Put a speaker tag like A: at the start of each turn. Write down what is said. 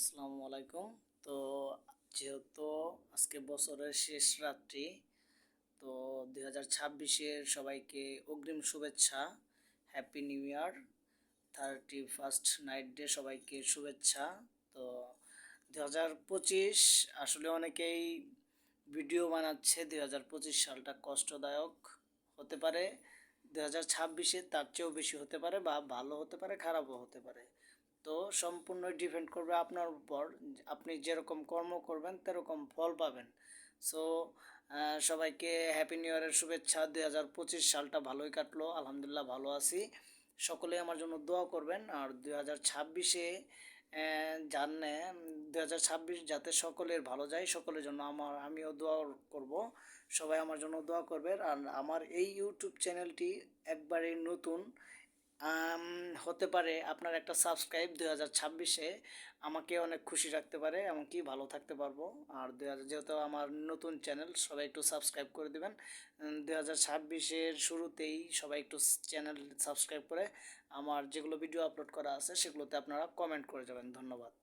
A: আসসালামু আলাইকুম। তো যেহেতু আজকে বছরের শেষ রাত্রি, তো 2026-এর সবাইকে অগ্রিম শুভেচ্ছা। Happy new year, 31st night day সবাইকে শুভেচ্ছা। তো 2025 আসলে অনেকেই ভিডিও বানাচ্ছে, 2025 সালটা কষ্টদায়ক হতে পারে, 2026-এ তার চেয়েও বেশি হতে পারে, বা ভালো হতে পারে, খারাপও হতে পারে। তো সম্পূর্ণ ডিপেন্ড করবে আপনার উপর। আপনি যেরকম কর্ম করবেন সেরকম ফল পাবেন। সো সবাইকে হ্যাপি নিউ ইয়ারের শুভেচ্ছা। 2025 সালটা ভালোই কাটলো, আলহামদুলিল্লাহ ভালো আছি। সকলেই আমার জন্য দোয়া করবেন। আর 2026-এ জানে 2026 যাতে সকলের ভালো যায়, সকলের জন্য আমিও দোয়া করব। সবাই আমার জন্য দোয়া করবেন। আর আমার এই ইউটিউব চ্যানেলটি একবারে নতুন, আম, হতে পারে আপনার একটা সাবস্ক্রাইব 2026-এ আমাকে অনেক খুশি রাখতে পারে, এমনকি ভালো থাকতে পারবো। আর যেহেতু আমার নতুন চ্যানেল, সবাই একটু সাবস্ক্রাইব করে দিবেন। 2026-এর শুরুতেই সবাই একটু চ্যানেল সাবস্ক্রাইব করে আমার যেগুলো ভিডিও আপলোড করা আছে সেগুলোতে আপনারা কমেন্ট করে যাবেন। ধন্যবাদ।